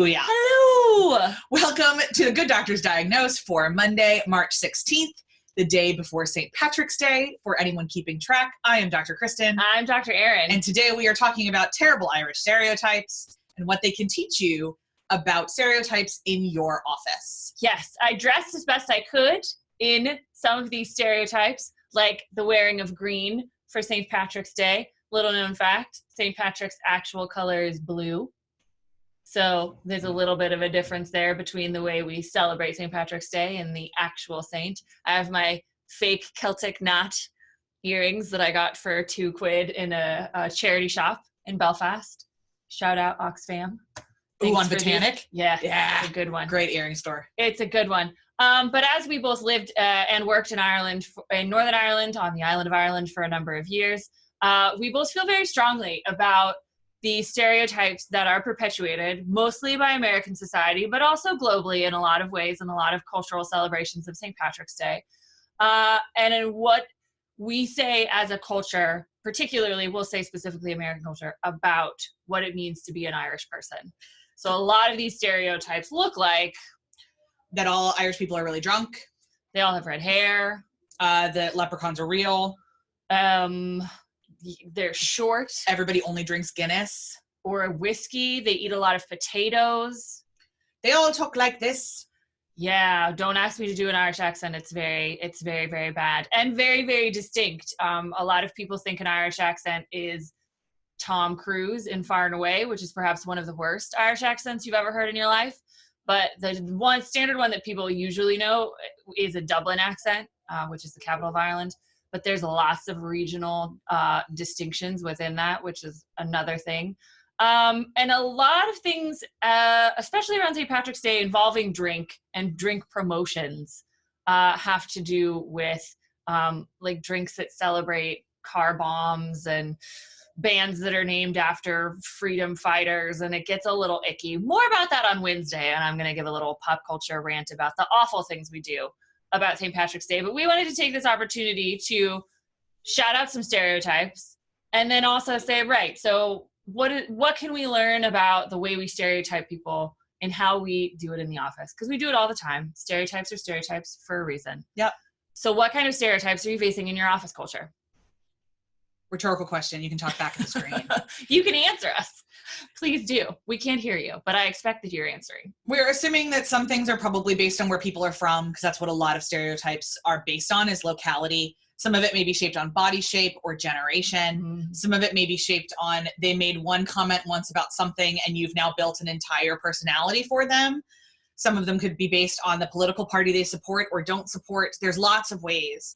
Hallelujah. Hello. Welcome to the Good Doctor's Diagnose for Monday, March 16th, the day before St. Patrick's Day. For anyone keeping track, I am Dr. Kristen. I'm Dr. Erin. And today we are talking about terrible Irish stereotypes and what they can teach you about stereotypes in your office. Yes, I dressed as best I could in some of these stereotypes, like the wearing of green for St. Patrick's Day. Little known fact, St. Patrick's actual color is blue. So there's a little bit of a difference there between the way we celebrate St. Patrick's Day and the actual saint. I have my fake Celtic knot earrings that I got for £2 in a charity shop in Belfast. Shout out Oxfam. Ooh, on Botanic? Yeah, it's a good one. Great earring store. It's a good one. But as we both lived and worked in Ireland, in Northern Ireland, on the island of Ireland for a number of years, we both feel very strongly about the stereotypes that are perpetuated, mostly by American society, but also globally in a lot of ways, in a lot of cultural celebrations of St. Patrick's Day. And in what we say as a culture, particularly, we'll say specifically American culture, about what it means to be an Irish person. So a lot of these stereotypes look like that all Irish people are really drunk. They all have red hair. That leprechauns are real. They're short. Everybody only drinks Guinness. Or whiskey. They eat a lot of potatoes. They all talk like this. Yeah, don't ask me to do an Irish accent. It's very, very bad. And very, very distinct. A lot of people think an Irish accent is Tom Cruise in Far and Away, which is perhaps one of the worst Irish accents you've ever heard in your life. But the one standard one that people usually know is a Dublin accent, which is the capital of Ireland. But there's lots of regional distinctions within that, which is another thing. And a lot of things, especially around St. Patrick's Day, involving drink and drink promotions have to do with like drinks that celebrate car bombs and bands that are named after freedom fighters, and it gets a little icky. More about that on Wednesday, and I'm going to give a little pop culture rant about the awful things we do about St. Patrick's Day. But we wanted to take this opportunity to shout out some stereotypes and then also say, right, so what can we learn about the way we stereotype people and how we do it in the office? Because we do it all the time. Stereotypes are stereotypes for a reason. Yep. So what kind of stereotypes are you facing in your office culture? Rhetorical question. You can talk back at the screen. You can answer us. Please do. We can't hear you, but I expect that you're answering. We're assuming that some things are probably based on where people are from, because that's what a lot of stereotypes are based on, is locality. Some of it may be shaped on body shape or generation. Mm-hmm. Some of it may be shaped on they made one comment once about something and you've now built an entire personality for them. Some of them could be based on the political party they support or don't support. There's lots of ways.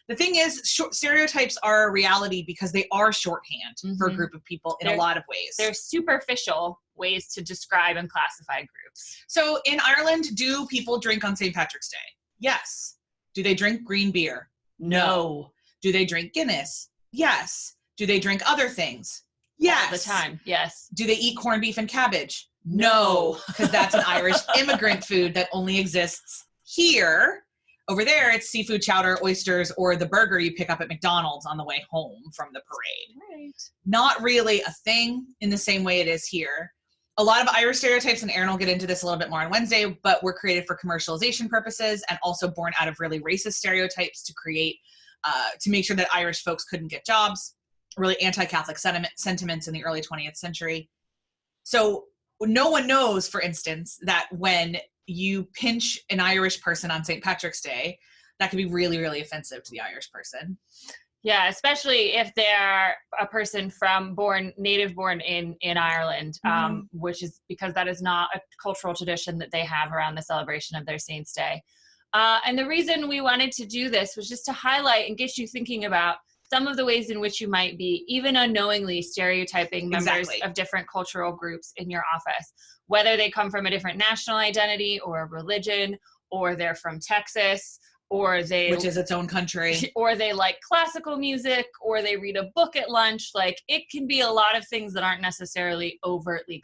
The thing is, stereotypes are a reality because they are shorthand for a group of people in a lot of ways. They're superficial ways to describe and classify groups. So in Ireland, do people drink on St. Patrick's Day? Yes. Do they drink green beer? No. Do they drink Guinness? Yes. Do they drink other things? Yes. All the time, yes. Do they eat corned beef and cabbage? No, because that's an Irish immigrant food that only exists here. Over there, it's seafood chowder, oysters, or the burger you pick up at McDonald's on the way home from the parade. Right. Not really a thing in the same way it is here. A lot of Irish stereotypes, and Erin will get into this a little bit more on Wednesday, but were created for commercialization purposes and also born out of really racist stereotypes to create, to make sure that Irish folks couldn't get jobs, really anti-Catholic sentiments in the early 20th century. So no one knows, for instance, that when you pinch an Irish person on St. Patrick's Day, that could be really, really offensive to the Irish person. Yeah, especially if they're a person native born in Ireland, which is because that is not a cultural tradition that they have around the celebration of their Saint's Day. And the reason we wanted to do this was just to highlight and get you thinking about some of the ways in which you might be, even unknowingly, stereotyping members of different cultural groups in your office, whether they come from a different national identity or a religion, or they're from Texas, which is its own country, or they like classical music, or they read a book at lunch. Like, it can be a lot of things that aren't necessarily overtly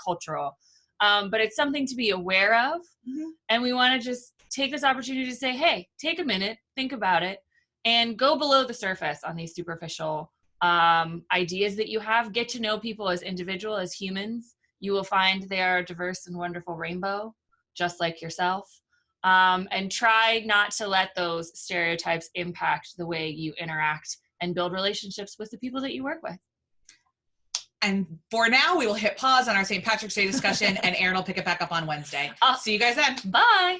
cultural, but it's something to be aware of. Mm-hmm. And we want to just take this opportunity to say, hey, take a minute, think about it, and go below the surface on these superficial ideas that you have. Get to know people as individuals, as humans. You will find they are a diverse and wonderful rainbow, just like yourself. And try not to let those stereotypes impact the way you interact and build relationships with the people that you work with. And for now, we will hit pause on our St. Patrick's Day discussion, and Erin will pick it back up on Wednesday. See you guys then. Bye.